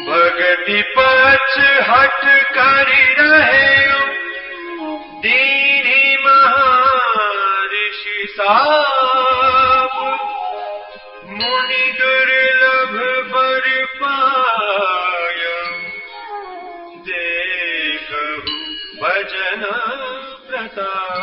भगति पछ हट करि रहे दीनी महर्षि साब, मुनि दुर्लभ बर पाय, देखहु भजन प्रताप।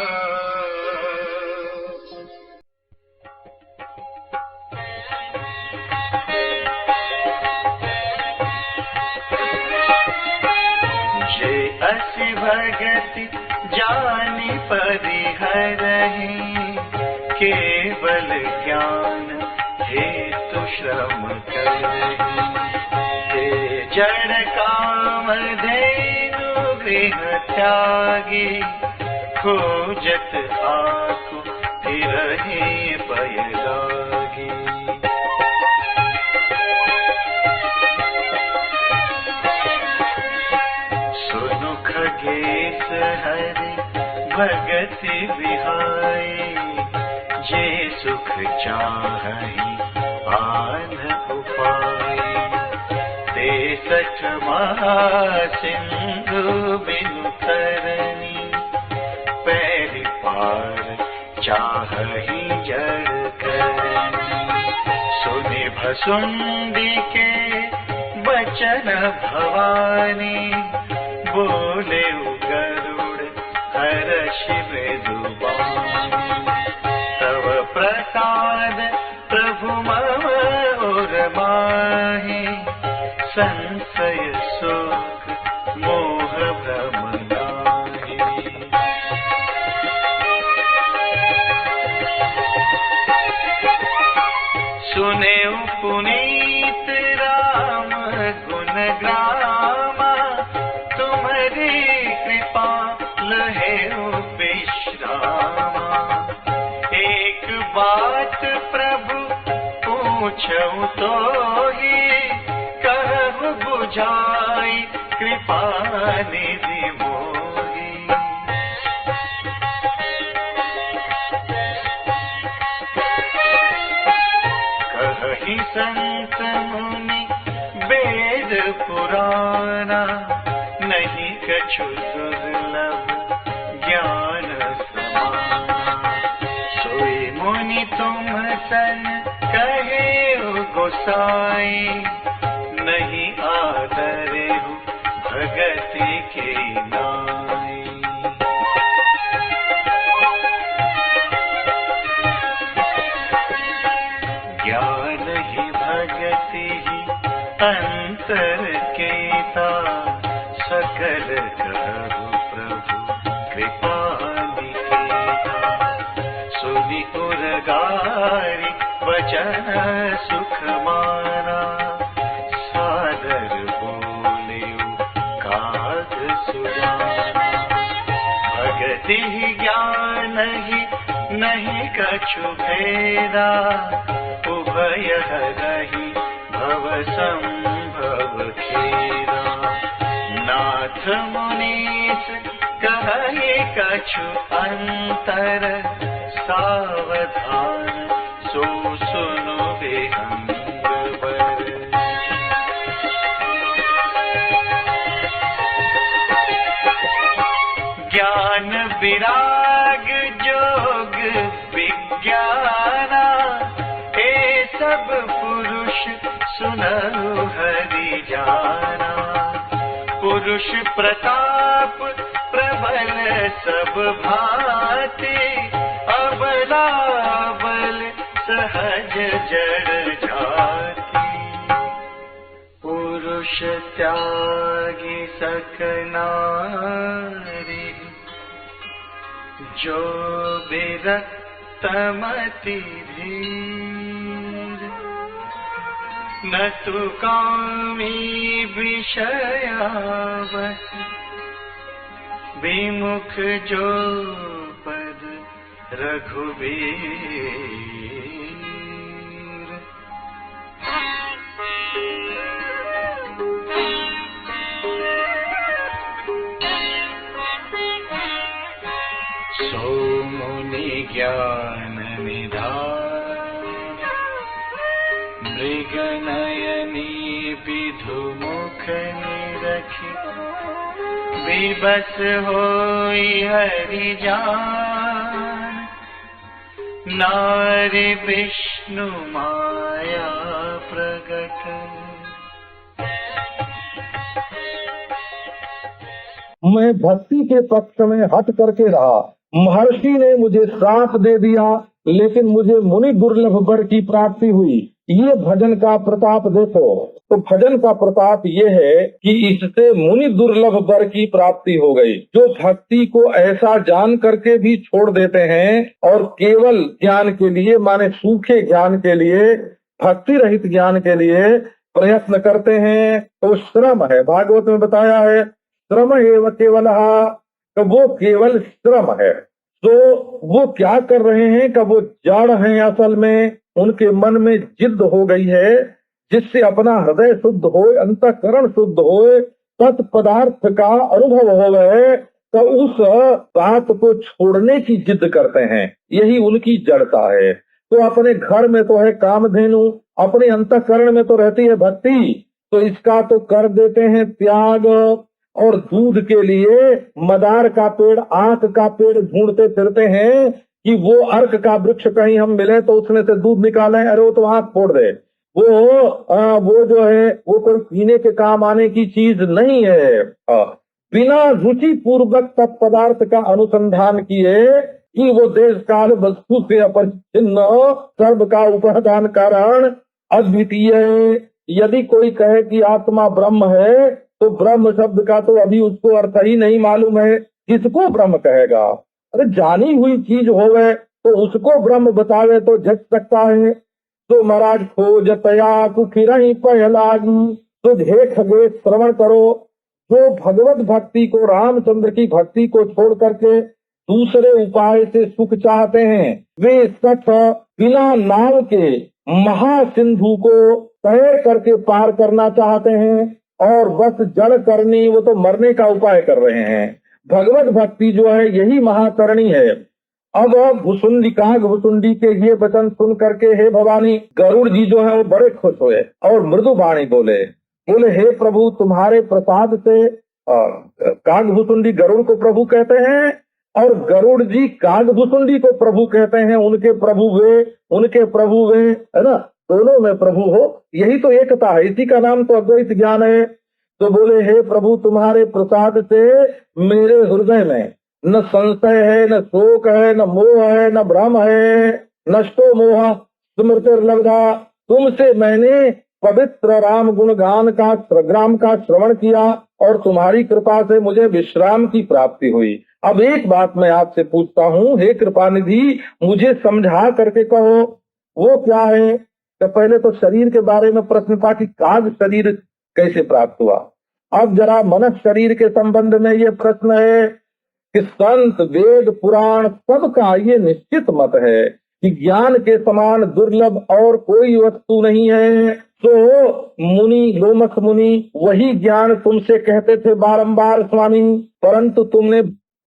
असी भगति जानि परिहरहि, केवल ज्ञान हेतु श्रम करहि। ते जड़ काम धेनु गृह त्यागी, खोजत आकु फिरहि बैरागी। खगेश हरि भगति विहाई, जे सुख चाहि आन उपाय। ते सठ महासिंधु बिनु तरनी, पैरि पार चाहि जड़ करनी। सुनि भसुंडी के बचन भवानी, बोले गरुड़ हर्षि मृदुबानी। तव प्रसाद प्रभु मम और माहि, संशय शोक मोह भ्रम नाहि। सुनेउ पुनीत राम गुण ग्रामा, तुम्हारी कृपा लहेउ विश्रामा। एक बात प्रभु पूछऊं तो ही, कहु बुझाई कृपा निधि मोही। कहि संत मुनि वेद पुराना, नहीं कछु दुर्लभ ज्ञान समाना। सोई मुनि तुम सन कहे गोसाई, नहीं आदरेहु भगति के नाई। ज्ञान ही भगति ही अंतर केता, सकल कहु प्रभु कृपा निकेता। सुनि उरगारी वचन सुख माना, सादर बोलेउ काज सुजाना। भगति ही ज्ञान ही नहीं कछु भेदा, उभय रही भव संभव खेदा। नाथ मुनीस कहि कछु अंतर, सावधान सो सुनु बेहंग बर। ज्ञान विराग जोग विज्ञाना, ए सब पुरुष सुनहु हरि जाना। पुरुष प्रताप प्रबल सब भांति, अबला बल सहज जड़ जाति। पुरुष त्यागी सकनारी, जो विरक्त मति धीर। न तु कामी विषयावस, विमुख जो पद रघुबीर। सो मुनि ज्ञान निधान, मृगनयनी विधुमुख निरखी विबस होई हरि जान नारी विष्णु माया प्रगट। मैं भक्ति के पक्ष में हट करके रहा। महर्षि ने मुझे श्राप दे दिया, लेकिन मुझे मुनि दुर्लभ वर की प्राप्ति हुई। ये भजन का प्रताप देखो। तो भजन का प्रताप ये है कि इससे मुनि दुर्लभ वर की प्राप्ति हो गई। जो भक्ति को ऐसा जान करके भी छोड़ देते हैं और केवल ज्ञान के लिए, माने सूखे ज्ञान के लिए, भक्ति रहित ज्ञान के लिए प्रयत्न करते हैं, तो श्रम है। भागवत में बताया है श्रम एव केवल, तो वो केवल श्रम है। तो वो क्या कर रहे हैं कि वो जड़ हैं, असल में उनके मन में जिद हो गई है, जिससे अपना हृदय शुद्ध हो, अंतःकरण शुद्ध हो, तत्पदार्थ का अनुभव हो गए, तो उस बात को छोड़ने की जिद करते हैं। यही उनकी जड़ता है। तो अपने घर में तो है कामधेनु, अपने अंतःकरण में तो रहती है भक्ति, तो इसका तो कर देते हैं त्याग। और दूध के लिए मदार का पेड़, आंख का पेड़ ढूंढते फिरते हैं कि वो अर्क का वृक्ष कहीं हम मिले तो उसमें से दूध निकालें। अरे वो तो आंख फोड़ दे। वो जो है वो कोई पीने के काम आने की चीज नहीं है। बिना रुचि पूर्वक तत्पदार्थ का अनुसंधान किए कि वो देश काल वस्तु से अपरिच्छिन्न, सर्व का उपादान कारण अद्वितीय है। यदि कोई कहे कि आत्मा ब्रह्म है, तो ब्रह्म शब्द का तो अभी उसको अर्थ ही नहीं मालूम है। किसको ब्रह्म कहेगा? अरे जानी हुई चीज होवे तो उसको ब्रह्म बतावे तो झट सकता है। तो महाराज खोज तया कुखिरहि पहलागी, तो हे खगे श्रवण करो। जो भगवत भक्ति को, रामचंद्र की भक्ति को छोड़ करके दूसरे उपाय से सुख चाहते हैं, वे सठ बिना नाव के महासिंधु को तैर करके पार करना चाहते हैं और बस जड़ करनी, वो तो मरने का उपाय कर रहे हैं। भगवत भक्ति जो है यही महाकरणी है। अब भुसुंडी, काग भुसुंडी के ये वचन सुन करके हे भवानी, गरुड़ जी जो है वो बड़े खुश हुए और मृदु वाणी बोले हे प्रभु, तुम्हारे प्रसाद से। काग भुसुंडी गरुड़ को प्रभु कहते हैं और गरुड़ जी काग भुसुंडी को प्रभु कहते हैं। उनके प्रभु वे, है ना, दोनों में प्रभु हो, यही तो एकता है। इसी का नाम तो अद्वैत ज्ञान है। तो बोले हे प्रभु, तुम्हारे प्रसाद से मेरे हृदय में न संशय है, न शोक है, न मोह है, न भ्रम है। नष्टो मोह स्मृतिर्लब्धा, तुमसे मैंने पवित्र राम गुणगान का श्रवण किया और तुम्हारी कृपा से मुझे विश्राम की प्राप्ति हुई। अब एक बात मैं आपसे पूछता हूँ, हे कृपानिधि, मुझे समझा करके कहो वो क्या है। तो पहले तो शरीर के बारे में प्रश्न था कि काग शरीर कैसे प्राप्त हुआ। अब जरा मनुष्य शरीर के संबंध में ये प्रश्न है कि संत, वेद, पुराण सबका ये निश्चित मत है कि ज्ञान के समान दुर्लभ और कोई वस्तु नहीं है। तो मुनि, लोमस मुनि वही ज्ञान तुमसे कहते थे बारंबार स्वामी, परंतु तुमने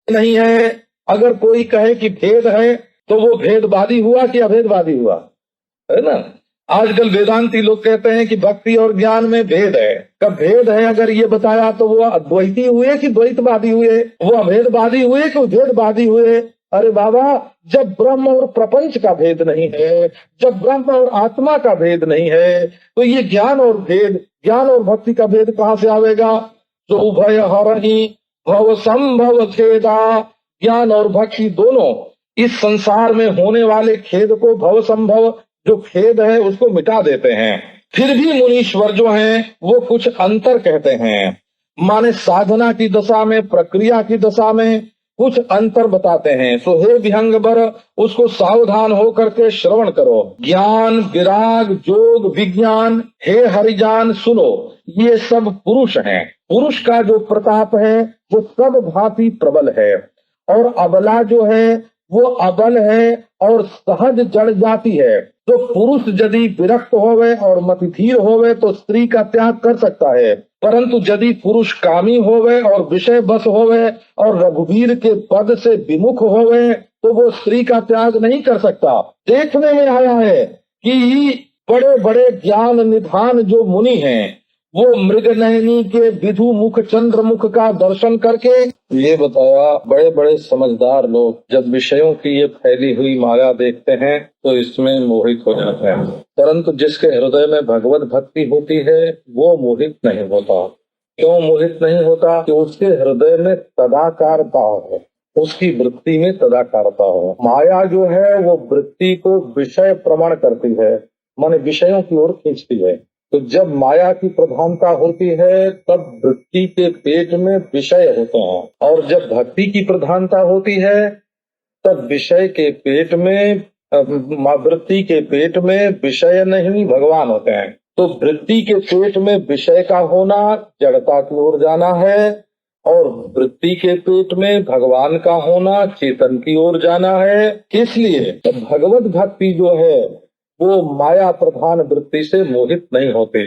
नहीं है। अगर कोई कहे कि भेद है तो वो भेदवादी हुआ कि अभेदवादी हुआ, है ना। आजकल वेदांती लोग कहते हैं कि भक्ति और ज्ञान में भेद है। कब भेद है अगर ये बताया तो वो अद्वैती हुए कि द्वैतवादी हुए, वो अभेदवादी हुए कि भेदवादी हुए। अरे बाबा, जब ब्रह्म और प्रपंच का भेद नहीं है, जब ब्रह्म और आत्मा का भेद नहीं है, तो ये ज्ञान और भेद, ज्ञान और भक्ति का भेद कहाँ से आवेगा। तो उभय हरहि भव संभव खेदा, ज्ञान और भक्ति दोनों इस संसार में होने वाले खेद को, भव संभव जो खेद है उसको मिटा देते हैं। फिर भी मुनीश्वर जो हैं वो कुछ अंतर कहते हैं, माने साधना की दशा में, प्रक्रिया की दशा में कुछ अंतर बताते हैं। सो हे विहंगवर, उसको सावधान हो करके श्रवण करो। ज्ञान, विराग, जोग, विज्ञान, हे हरिजान सुनो, ये सब पुरुष हैं। पुरुष का जो प्रताप है वो सब भांति प्रबल है, और अबला जो है वो अबल है और सहज जड़ जाती है। तो पुरुष यदि विरक्त होवे और मतिधीर होवे तो स्त्री का त्याग कर सकता है, परंतु यदि पुरुष कामी होवे और विषय बस होवे और रघुवीर के पद से विमुख होवे तो वो स्त्री का त्याग नहीं कर सकता। देखने में आया है कि बड़े बड़े ज्ञान निधान जो मुनि हैं, वो मृगनयनी के विधु मुख चंद्र मुख का दर्शन करके, ये बताया, बड़े बड़े समझदार लोग जब विषयों की ये फैली हुई माया देखते हैं तो इसमें मोहित हो जाते हैं, परंतु जिसके हृदय में भगवत भक्ति होती है वो मोहित नहीं होता। क्यों मोहित नहीं होता? कि उसके हृदय में तदाकारता है, उसकी वृत्ति में तदाकारता है। माया जो है वो वृत्ति को विषय प्रमाण करती है, माने विषयों की ओर खींचती है। तो जब माया की प्रधानता होती है तब वृत्ति के पेट में विषय होते हैं, और जब भक्ति की प्रधानता होती है तब विषय के पेट में, वृत्ति के पेट में विषय नहीं भगवान होते हैं। तो वृत्ति के पेट में विषय का होना जड़ता की ओर जाना है, और वृत्ति के पेट में भगवान का होना चेतन की ओर जाना है। इसलिए भगवत भक्ति जो है वो माया प्रधान वृत्ति से मोहित नहीं होते,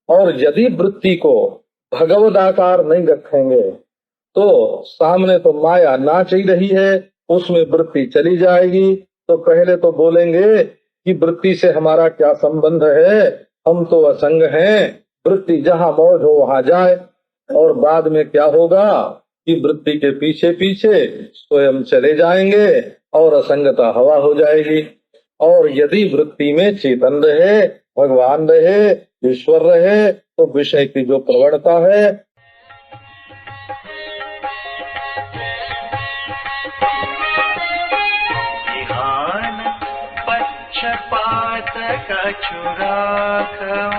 और यदि वृत्ति को भगवत आकार नहीं रखेंगे तो सामने तो माया नाच ही रही है, उसमें वृत्ति चली जाएगी। तो पहले तो बोलेंगे कि वृत्ति से हमारा क्या संबंध है, हम तो असंग हैं, वृत्ति जहाँ मौज हो वहाँ जाए। और बाद में क्या होगा कि वृत्ति के पीछे पीछे स्वयं चले जाएंगे और असंगता हवा हो जाएगी। और यदि वृत्ति में चेतन रहे, भगवान रहे, ईश्वर रहे, तो विषय की जो प्रवणता है, पक्षपात कछुराखं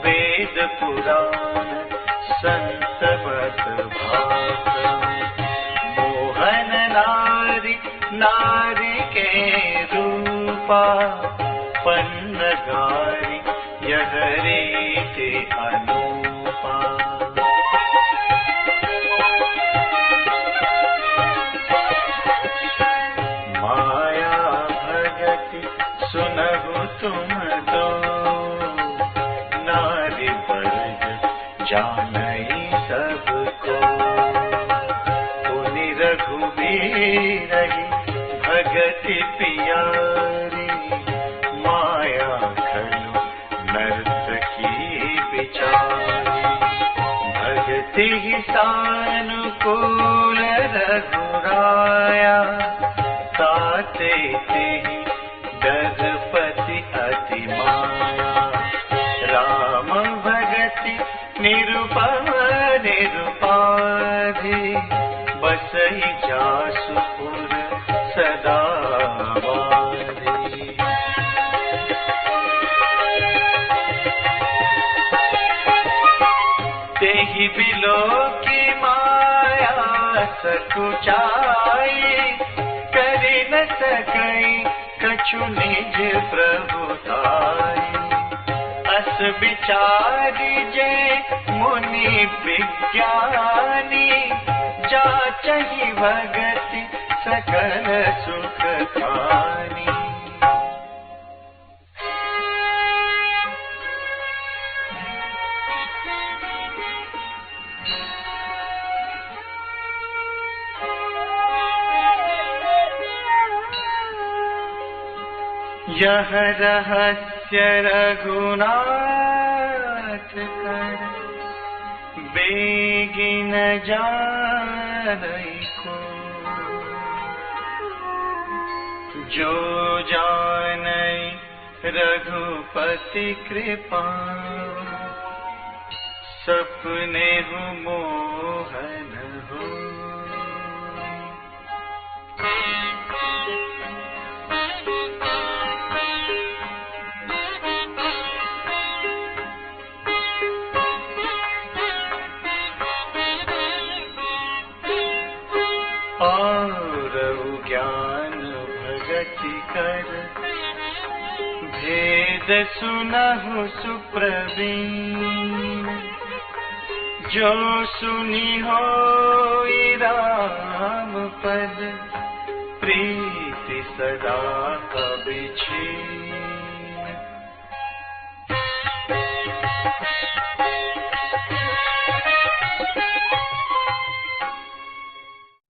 वेद पुराण संत बत भाखं मोहन नारी नारी के रूपा पन्नगारी यह रीति अनुपा। सुनहु तुम तो नारी वर्ग जानई सबको, पुनि रघुबीर भगति पियारी माया खलु नर्तकी बिचारी। भगति सानुकूल रघुराया ताते तेहि गजपति अति माया। राम भगति निरुपम निरुपाधि बसई जासुपुर सदा वाधि। तेहि बिलो की माया सकुचाई, करि न सकई कछु निज प्रभुताई। अस विचारी जे मुनि विज्ञानी, जाचहि भगति सकल सुख खानी। यह रहस्य रघुनाथ कर बेगिन जानई को, जो जानई रघुपति कृपा सपने मोहन हो। ज्ञान भगति कर भेद सुनहु सुप्रवीण, जो सुनी होई राम पद प्रीति सदा अभिछीन।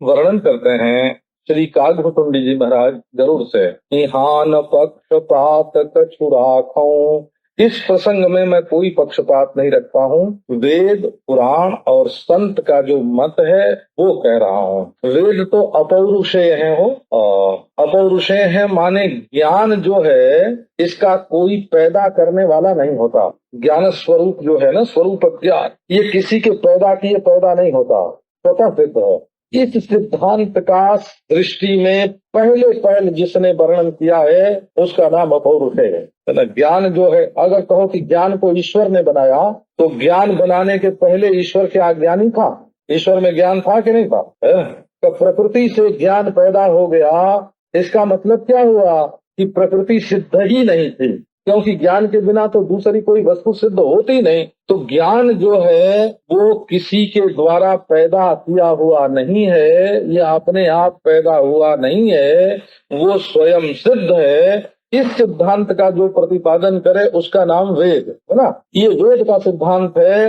वर्णन करते हैं श्री कागभटुंडी जी महाराज गरुड़ से, इहान पक्षपात कछु राखऊं, इस प्रसंग में मैं कोई पक्षपात नहीं रखता हूँ। वेद पुराण और संत का जो मत है वो कह रहा हूँ। वेद तो अपौरुषेय है हो, अपौरुषेय है माने ज्ञान जो है इसका कोई पैदा करने वाला नहीं होता। ज्ञान स्वरूप जो है ना, स्वरूप ज्ञान, ये किसी के पैदा किए पैदा नहीं होता, स्वतः सिद्ध है। इस सिद्धांत का दृष्टि में पहले जिसने वर्णन किया है उसका नाम अपौरुष है। ज्ञान जो है, अगर कहो कि ज्ञान को ईश्वर ने बनाया, तो ज्ञान बनाने के पहले ईश्वर क्या अज्ञानी था? ईश्वर में ज्ञान था कि नहीं था? तो प्रकृति से ज्ञान पैदा हो गया, इसका मतलब क्या हुआ कि प्रकृति सिद्ध ही नहीं थी, क्योंकि ज्ञान के बिना तो दूसरी कोई वस्तु सिद्ध होती नहीं। तो ज्ञान जो है वो किसी के द्वारा पैदा किया हुआ नहीं है, ये अपने आप पैदा हुआ नहीं है, वो स्वयं सिद्ध है। इस सिद्धांत का जो प्रतिपादन करे उसका नाम वेद है ना। ये वेद का सिद्धांत है।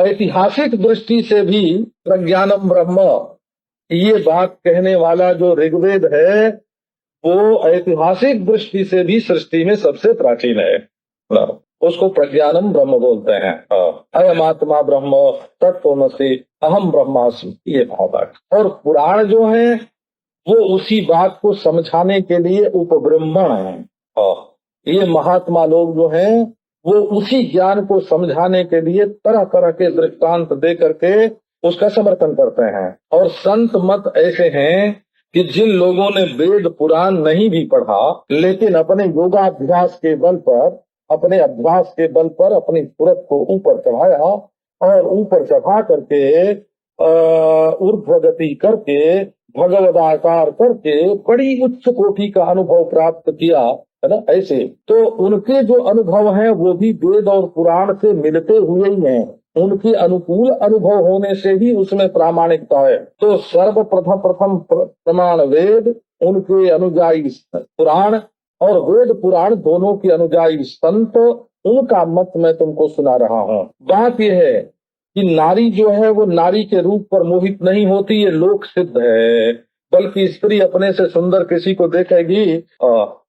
ऐतिहासिक दृष्टि से भी प्रज्ञानम ब्रह्म, ये बात कहने वाला जो ऋग्वेद है वो ऐतिहासिक दृष्टि से भी सृष्टि में सबसे प्राचीन है। उसको प्रज्ञानम ब्रह्म बोलते हैं। अयम आत्मा ब्रह्म तत्त्वमसि अहम ब्रह्मास्मि, ये भाव। और पुराण जो है वो उसी बात को समझाने के लिए उपब्रह्मण है। ये महात्मा लोग जो हैं वो उसी ज्ञान को समझाने के लिए तरह तरह के दृष्टांत दे करके उसका समर्थन करते हैं। और संत मत ऐसे हैं कि जिन लोगों ने वेद पुराण नहीं भी पढ़ा, लेकिन अपने योगाभ्यास के बल पर, अपने अभ्यास के बल पर अपनी सूरत को ऊपर चढ़ाया और ऊपर चढ़ा करके ऊर्ध्वगति करके भगवदाकार करके बड़ी उच्च कोटि का अनुभव प्राप्त किया, है ना। ऐसे तो उनके जो अनुभव हैं वो भी वेद और पुराण से मिलते हुए ही हैं। उनके अनुकूल अनुभव होने से ही उसमें प्रामाणिकता है। तो सर्वप्रथम प्रमाण वेद, उनके अनुयायी पुराण, और वेद पुराण दोनों के अनुयायी संत, उनका मत मैं तुमको सुना रहा हूँ। बात यह है कि नारी जो है वो नारी के रूप पर मोहित नहीं होती, ये लोक सिद्ध है। बल्कि स्त्री अपने से सुंदर किसी को देखेगी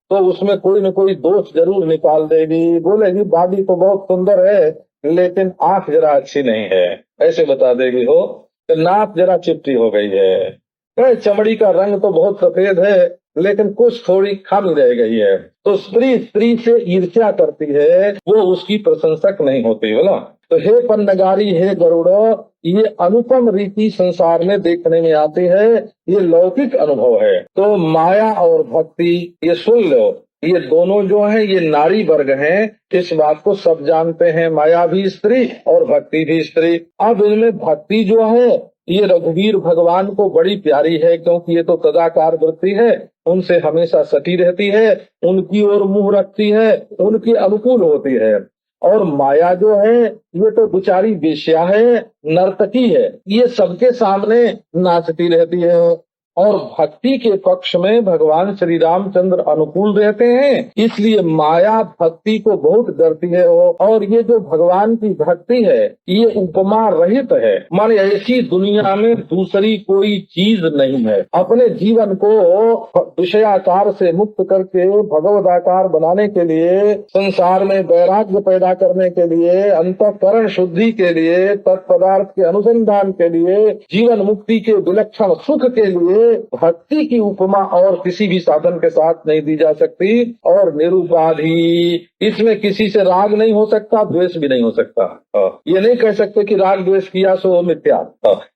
तो उसमें कोई न कोई दोष जरूर निकाल देगी, बोलेगी बॉडी तो बहुत सुंदर है लेकिन आंख जरा अच्छी नहीं है, ऐसे बता देगी। हो तो नाक जरा चिपटी हो गई है, चमड़ी का रंग तो बहुत सफेद है लेकिन कुछ थोड़ी खामी रह गई है। तो स्त्री से ईर्ष्या करती है, वो उसकी प्रशंसक नहीं होती, बोला। तो हे पन्नगारी, हे गरुड़, ये अनुपम रीति संसार में देखने में आती है, ये लौकिक अनुभव है। तो माया और भक्ति, ये सुन लो, ये दोनों जो हैं ये नारी वर्ग हैं, इस बात को सब जानते हैं। माया भी स्त्री और भक्ति भी स्त्री। अब इनमें भक्ति जो है ये रघुवीर भगवान को बड़ी प्यारी है, क्योंकि ये तो तदाकार वृत्ति है, उनसे हमेशा सटी रहती है, उनकी ओर मुंह रखती है, उनकी अनुकूल होती है। और माया जो है ये तो बेचारी वेश्या है, नर्तकी है, ये सबके सामने नाचती रहती है। और भक्ति के पक्ष में भगवान श्री रामचंद्र अनुकूल रहते हैं, इसलिए माया भक्ति को बहुत डरती है। और ये जो भगवान की भक्ति है ये उपमा रहित है, माने ऐसी दुनिया में दूसरी कोई चीज नहीं है। अपने जीवन को विषयाकार से मुक्त करके भगवदाकार बनाने के लिए, संसार में वैराग्य पैदा करने के लिए, अंतःकरण शुद्धि के लिए, तत्पदार्थ के अनुसंधान के लिए, जीवन मुक्ति के विलक्षण सुख के लिए भक्ति की उपमा और किसी भी साधन के साथ नहीं दी जा सकती। और निरुपाधि, इसमें किसी से राग नहीं हो सकता, द्वेष भी नहीं हो सकता। ये नहीं कह सकते कि राग द्वेष किया सो मिथ्या,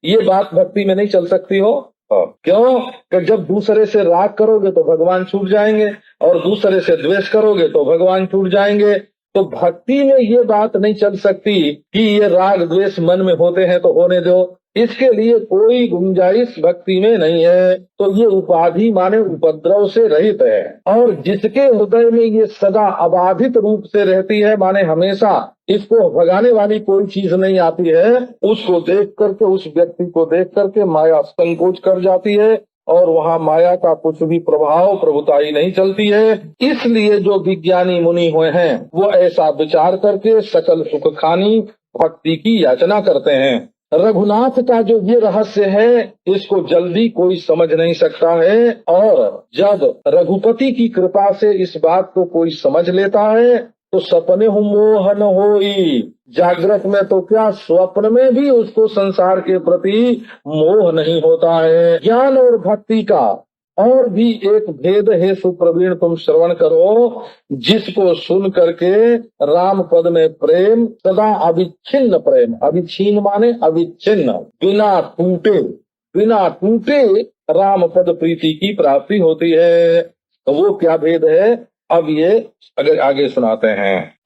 ये बात भक्ति में नहीं चल सकती हो। क्यों? कि जब दूसरे से राग करोगे तो भगवान छूट जाएंगे, और दूसरे से द्वेष करोगे तो भगवान छूट जाएंगे। तो भक्ति में ये बात नहीं चल सकती कि ये राग द्वेष मन में होते हैं तो होने दो, इसके लिए कोई गुंजाइश भक्ति में नहीं है। तो ये उपाधि माने उपद्रव से रहित है। और जिसके हृदय में ये सदा अबाधित रूप से रहती है, माने हमेशा इसको भगाने वाली कोई चीज नहीं आती है, उसको देख करके, उस व्यक्ति को देख करके माया संकोच कर जाती है, और वहाँ माया का कुछ भी प्रभाव प्रभुताई नहीं चलती है। इसलिए जो विज्ञानी मुनि हुए हैं वो ऐसा विचार करके सकल सुख खानी भक्ति की याचना करते हैं। रघुनाथ का जो ये रहस्य है, इसको जल्दी कोई समझ नहीं सकता है। और जब रघुपति की कृपा से इस बात को कोई समझ लेता है तो सपने मोहन होई। जागृत में तो क्या, स्वप्न में भी उसको संसार के प्रति मोह नहीं होता है। ज्ञान और भक्ति का और भी एक भेद है सुप्रवीण, तुम श्रवण करो, जिसको सुन करके राम पद में प्रेम, सदा अविच्छिन्न प्रेम, अविच्छिन्न माने अविच्छिन्न, बिना टूटे राम पद प्रीति की प्राप्ति होती है। तो वो क्या भेद है, अब ये अगर आगे सुनाते हैं।